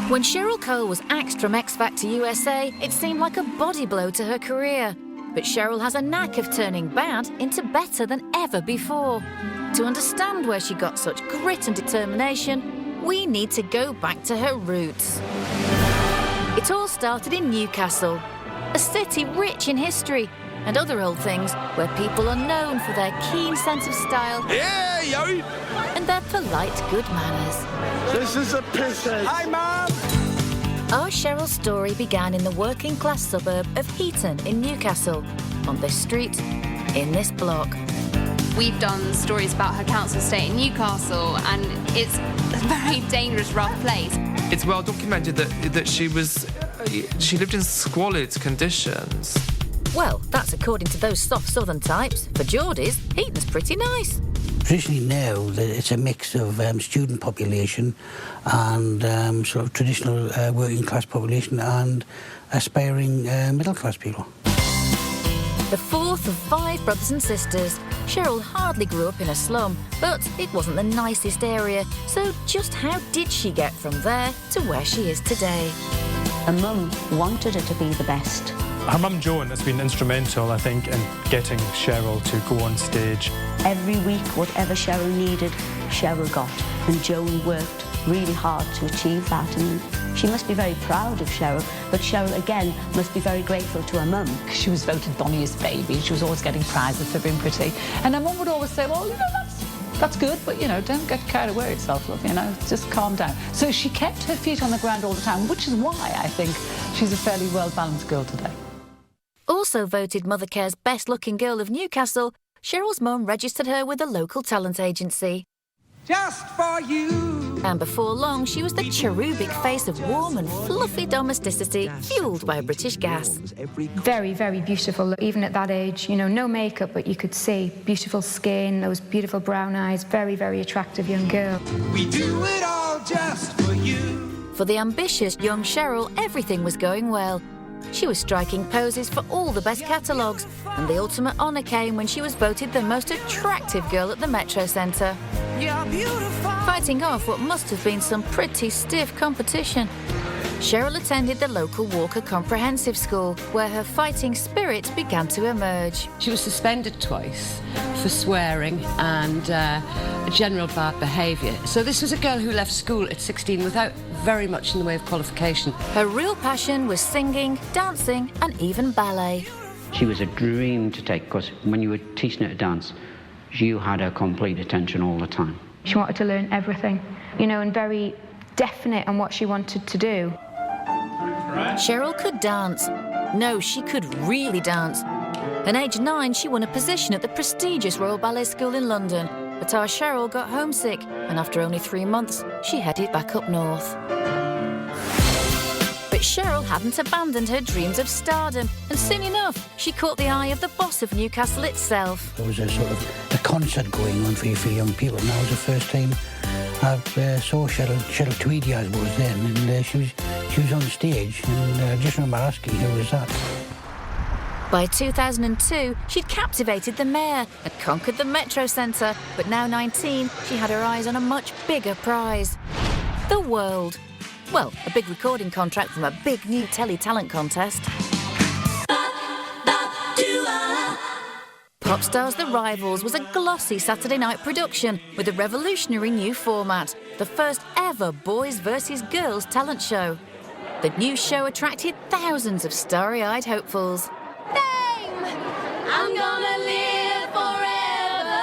When Cheryl Cole was axed from X Factor USA, it seemed like a body blow to her career. But Cheryl has a knack of turning bad into better than ever before. To understand where she got such grit and determination, we need to go back to her roots. It all started in Newcastle, a city rich in history and other old things where people are known for their keen sense of style and their polite good manners. This is a pisser. Hi, Mum! Our Cheryl story began in the working-class suburb of Heaton in Newcastle, on this street, in this block. We've done stories about her council estate in Newcastle, and it's a very dangerous, rough place. It's well documented that she lived in squalid conditions. Well, that's according to those soft southern types. For Geordies, Heaton's pretty nice. Traditionally now, it's a mix of student population and sort of traditional working class population and aspiring middle class people. The fourth of 5 brothers and sisters, Cheryl hardly grew up in a slum, but it wasn't the nicest area, so just how did she get from there to where she is today? Her mum wanted her to be the best. Her mum Joan has been instrumental, I think, in getting Cheryl to go on stage. Every week, whatever Cheryl needed, Cheryl got. And Joan worked really hard to achieve that. And she must be very proud of Cheryl, but Cheryl, again, must be very grateful to her mum. She was voted Bonniest baby. She was always getting prizes for being pretty. And her mum would always say, well, you know, that's good, but, you know, don't get carried away yourself, love, you know, just calm down. So she kept her feet on the ground all the time, which is why I think she's a fairly well-balanced girl today. Also voted Mothercare's best-looking girl of Newcastle, Cheryl's mum registered her with a local talent agency. Just for you. And before long, she was the cherubic face of warm and fluffy domesticity, fuelled by British gas. Very, very beautiful. Even at that age, you know, no makeup, but you could see beautiful skin, those beautiful brown eyes, very, very attractive young girl. We do it all just for you. For the ambitious young Cheryl, everything was going well. She was striking poses for all the best catalogues, and the ultimate honour came when she was voted the most attractive girl at the Metro Centre. You're beautiful. Fighting off what must have been some pretty stiff competition. Cheryl attended the local Walker Comprehensive School, where her fighting spirit began to emerge. She was suspended twice for swearing and general bad behaviour. So this was a girl who left school at 16 without very much in the way of qualification. Her real passion was singing, dancing and even ballet. She was a dream to take, because when you were teaching her to dance, you had her complete attention all the time. She wanted to learn everything, you know, and very definite on what she wanted to do. Cheryl could dance. No, she could really dance. At age 9, she won a position at the prestigious Royal Ballet School in London. But our Cheryl got homesick, and after only 3 months, she headed back up north. But Cheryl hadn't abandoned her dreams of stardom, and soon enough, she caught the eye of the boss of Newcastle itself. There was a sort of a concert going on for young people, and that was the first time I saw Cheryl Tweedy, as was then, and she was on stage, and I just remember asking, who was that? By 2002, she'd captivated the mayor, had conquered the Metro Centre, but now 19, she had her eyes on a much bigger prize. The world. Well, a big recording contract from a big new telly talent contest. Popstars The Rivals was a glossy Saturday night production with a revolutionary new format, the first ever boys versus girls talent show. The new show attracted thousands of starry-eyed hopefuls. I'm gonna live forever.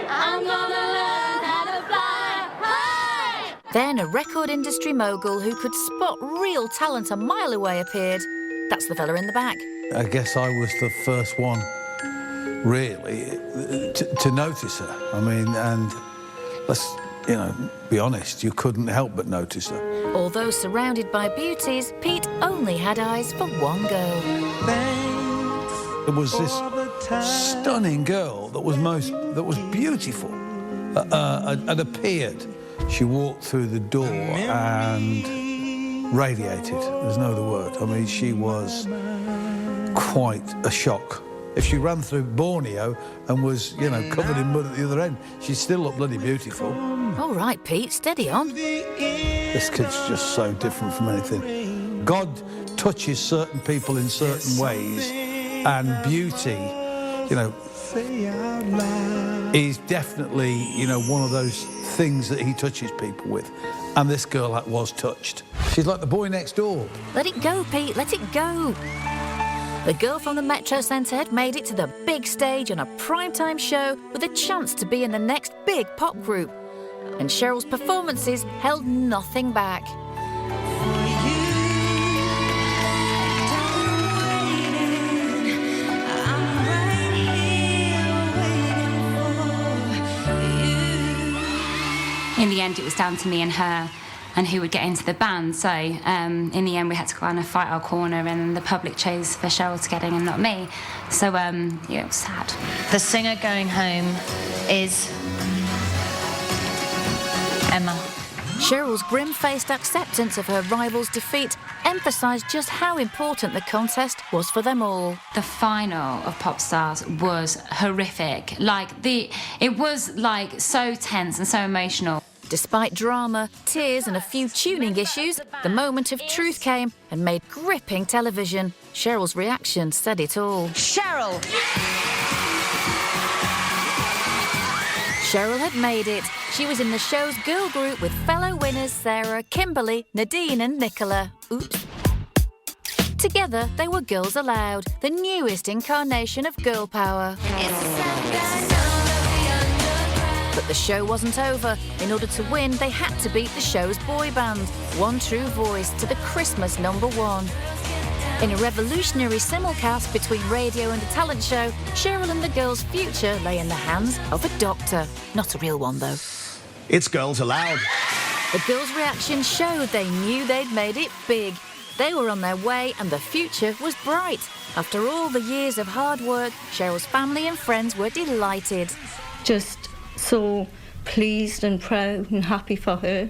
I'm gonna learn how to fly high. Then a record industry mogul who could spot real talent a mile away appeared. That's the fella in the back. I guess I was the first one, really, to notice her. I mean, and let's, you know, be honest, you couldn't help but notice her. Although surrounded by beauties, Pete only had eyes for one girl. There was this stunning girl that was beautiful, had appeared. She walked through the door and radiated. There's no other word. I mean, she was quite a shock. If she ran through Borneo and was, you know, covered in mud at the other end, she'd still look bloody beautiful. All right, Pete, steady on. This kid's just so different from anything. God touches certain people in certain ways, and beauty, you know, is definitely, you know, one of those things that he touches people with. And this girl was touched. She's like the boy next door. Let it go, Pete, let it go. The girl from the Metro Centre had made it to the big stage on a primetime show with a chance to be in the next big pop group. And Cheryl's performances held nothing back. In the end, it was down to me and her and who would get into the band. So in the end, we had to kind of fight our corner, and the public chose for Cheryl to get in and not me. So, yeah, it was sad. The singer going home is Emma. Cheryl's grim-faced acceptance of her rival's defeat emphasised just how important the contest was for them all. The final of Pop Stars was horrific. It was so tense and so emotional. Despite drama, tears and a few tuning issues, the moment of truth came and made gripping television. Cheryl's reaction said it all. Cheryl! Cheryl had made it. She was in the show's girl group with fellow winners Sarah, Kimberly, Nadine and Nicola. Oops. Together, they were Girls Aloud, the newest incarnation of girl power. But the show wasn't over. In order to win, they had to beat the show's boy band, One True Voice, to the Christmas #1. In a revolutionary simulcast between radio and a talent show, Cheryl and the girls' future lay in the hands of a doctor. Not a real one, though. It's Girls Aloud. The girls' reaction showed they knew they'd made it big. They were on their way and the future was bright. After all the years of hard work, Cheryl's family and friends were delighted. Just so pleased and proud and happy for her.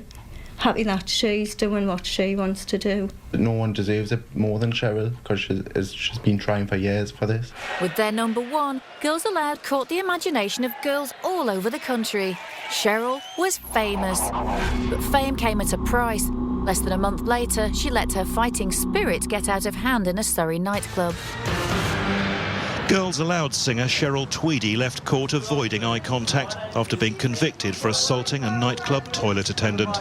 Happy that she's doing what she wants to do. No one deserves it more than Cheryl, because she's been trying for years for this. With their #1, Girls Aloud caught the imagination of girls all over the country. Cheryl was famous. But fame came at a price. Less than a month later, she let her fighting spirit get out of hand in a Surrey nightclub. Girls Aloud singer Cheryl Tweedy left court avoiding eye contact after being convicted for assaulting a nightclub toilet attendant.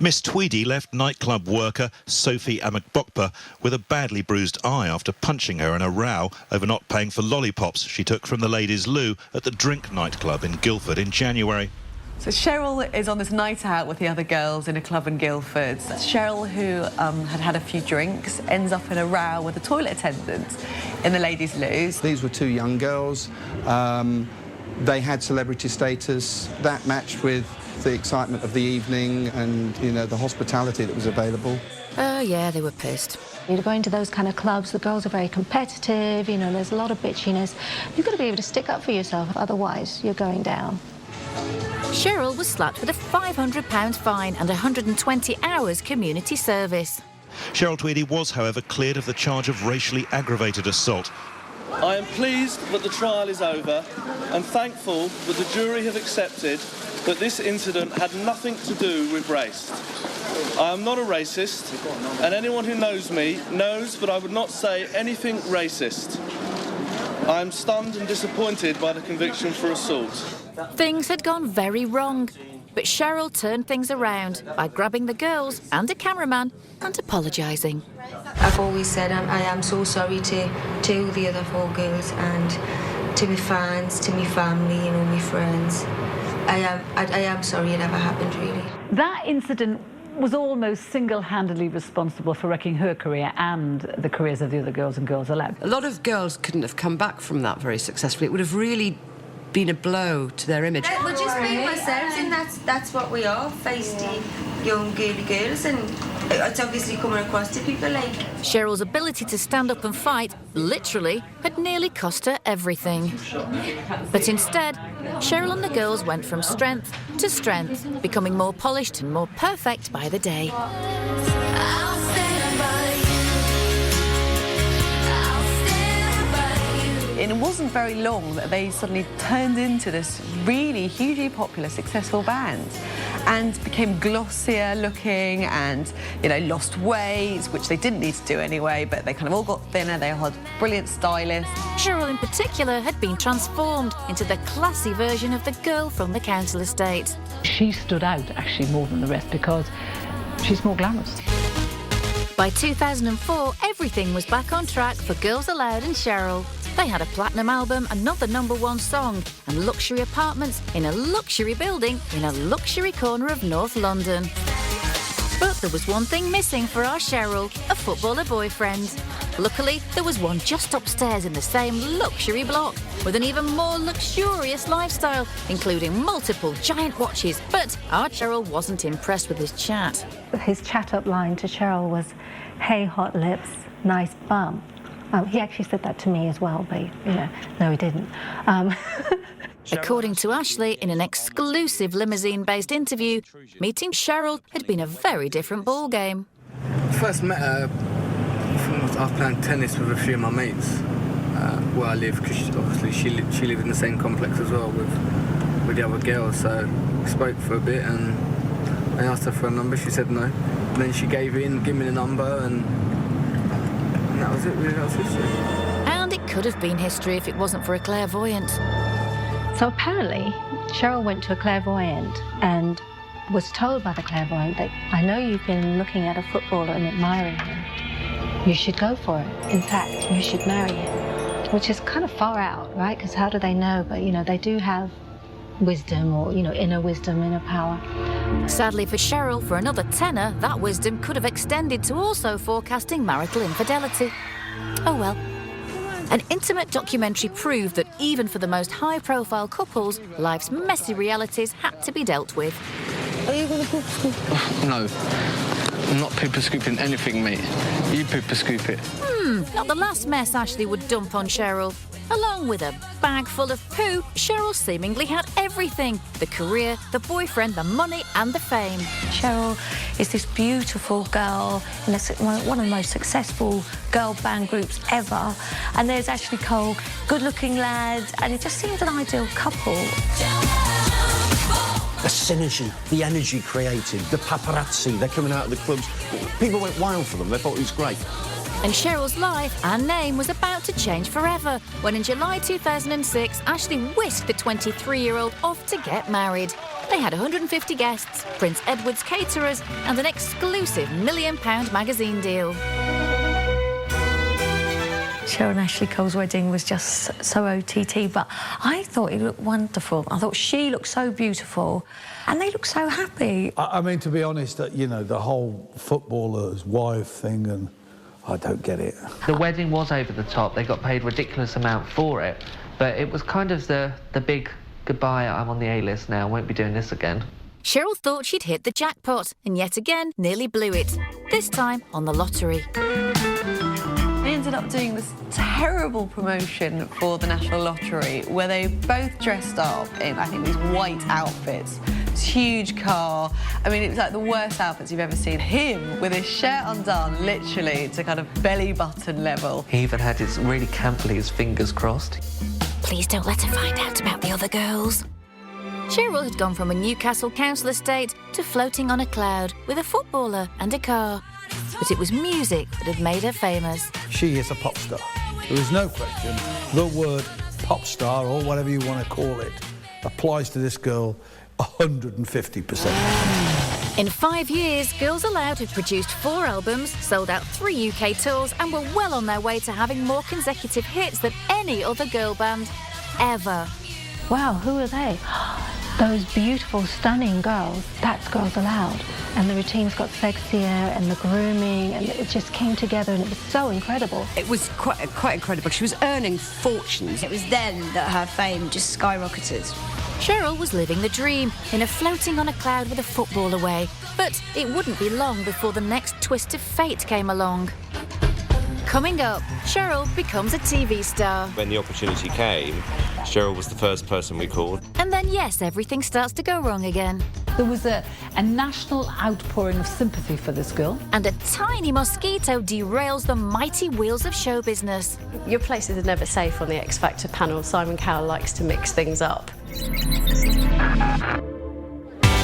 Miss Tweedy left nightclub worker Sophie Amakbokpa with a badly bruised eye after punching her in a row over not paying for lollipops she took from the ladies' loo at the Drink nightclub in Guildford in January. So Cheryl is on this night out with the other girls in a club in Guildford. Cheryl, who had had a few drinks, ends up in a row with a toilet attendant in the ladies' loos. These were two young girls. They had celebrity status. That matched with the excitement of the evening and, you know, the hospitality that was available. Oh, yeah, they were pissed. You're going to those kind of clubs, the girls are very competitive, you know, there's a lot of bitchiness. You've got to be able to stick up for yourself, otherwise you're going down. Cheryl was slapped with a £500 fine and 120 hours community service. Cheryl Tweedy was, however, cleared of the charge of racially aggravated assault. I am pleased that the trial is over and thankful that the jury have accepted that this incident had nothing to do with race. I am not a racist, and anyone who knows me knows that I would not say anything racist. I am stunned and disappointed by the conviction for assault. Things had gone very wrong, but Cheryl turned things around by grabbing the girls and a cameraman and apologising. I've always said I am so sorry to the other 4 girls and to my fans, to my family, you know, my friends. I am sorry it ever happened, really. That incident was almost single-handedly responsible for wrecking her career and the careers of the other girls and Girls Aloud. A lot of girls couldn't have come back from that very successfully. It would have really been a blow to their image. We're just being ourselves, and that's what we are, feisty young girly girls, and it's obviously coming across to people like... Cheryl's ability to stand up and fight, literally, had nearly cost her everything. But instead, Cheryl and the girls went from strength to strength, becoming more polished and more perfect by the day. It wasn't very long that they suddenly turned into this really hugely popular, successful band. and became glossier looking and, you know, lost weight, which they didn't need to do anyway, but they kind of all got thinner. They all had brilliant stylists. Cheryl in particular had been transformed into the classy version of the girl from the council estate. She stood out actually more than the rest because she's more glamorous. By 2004, everything was back on track for Girls Aloud and Cheryl. They had a platinum album, another #1 song, and luxury apartments in a luxury building in a luxury corner of North London. But there was one thing missing for our Cheryl, a footballer boyfriend. Luckily, there was one just upstairs in the same luxury block, with an even more luxurious lifestyle, including multiple giant watches. But our Cheryl wasn't impressed with his chat. His chat-up line to Cheryl was, "Hey, hot lips, nice bum." He actually said that to me as well, but, you know, no, he didn't. According to Ashley, in an exclusive limousine-based interview, meeting Cheryl had been a very different ballgame. First met her, I was playing tennis with a few of my mates where I live, because obviously she lived in the same complex as well with the other girls, so we spoke for a bit and I asked her for a number, she said no. And then she gave me the number and that was it, really, that was history. And it could have been history if it wasn't for a clairvoyant. So apparently, Cheryl went to a clairvoyant and was told by the clairvoyant that, "I know you've been looking at a footballer and admiring him. You should go for it. In fact, you should marry him." Which is kind of far out, right? Because how do they know? But, you know, they do have wisdom or, you know, inner wisdom, inner power. Sadly for Cheryl, for another tenner, that wisdom could have extended to also forecasting marital infidelity. Oh well. An intimate documentary proved that even for the most high-profile couples, life's messy realities had to be dealt with. Are you going to pooper scoop? No, I'm not pooper scooping anything, mate. You pooper scoop it. Not the last mess Ashley would dump on Cheryl. Along with a bag full of poo, Cheryl seemingly had everything. The career, the boyfriend, the money and the fame. Cheryl is this beautiful girl in one of the most successful girl band groups ever. And there's Ashley Cole, good-looking lad, and it just seemed an ideal couple. The synergy, the energy created, the paparazzi, they're coming out of the clubs. People went wild for them, they thought it was great. And Cheryl's life and name was about to change forever when in July 2006, Ashley whisked the 23-year-old off to get married. They had 150 guests, Prince Edward's caterers and an exclusive £1 million magazine deal. Cheryl and Ashley Cole's wedding was just so OTT, but I thought it looked wonderful. I thought she looked so beautiful and they looked so happy. I mean, to be honest, you know, the whole footballer's wife thing, and I don't get it. The wedding was over the top. They got paid a ridiculous amount for it, but it was kind of the big goodbye, I'm on the A-list now, won't be doing this again. Cheryl thought she'd hit the jackpot and yet again nearly blew it, this time on the lottery. They ended up doing this terrible promotion for the National Lottery where they both dressed up in, I think, these white outfits. This huge car. I mean, it was like the worst outfits you've ever seen. Him with his shirt undone, literally, to kind of belly button level. He even had his really campily his fingers crossed. Please don't let her find out about the other girls. Cheryl had gone from a Newcastle council estate to floating on a cloud with a footballer and a car. But it was music that had made her famous. She is a pop star. There is no question. The word pop star, or whatever you want to call it, applies to this girl 150%. In 5 years, Girls Aloud had produced 4 albums, sold out 3 UK tours and were well on their way to having more consecutive hits than any other girl band ever. Wow, who are they? Those beautiful, stunning girls, that's Girls Aloud. And the routines got sexier and the grooming, and it just came together and it was so incredible. It was quite incredible. She was earning fortunes. It was then that her fame just skyrocketed. Cheryl was living the dream in a floating on a cloud with a football away. But it wouldn't be long before the next twist of fate came along. Coming up, Cheryl becomes a TV star. When the opportunity came, Cheryl was the first person we called. And then, yes, everything starts to go wrong again. There was a national outpouring of sympathy for this girl. And a tiny mosquito derails the mighty wheels of show business. Your place is never safe on the X Factor panel. Simon Cowell likes to mix things up.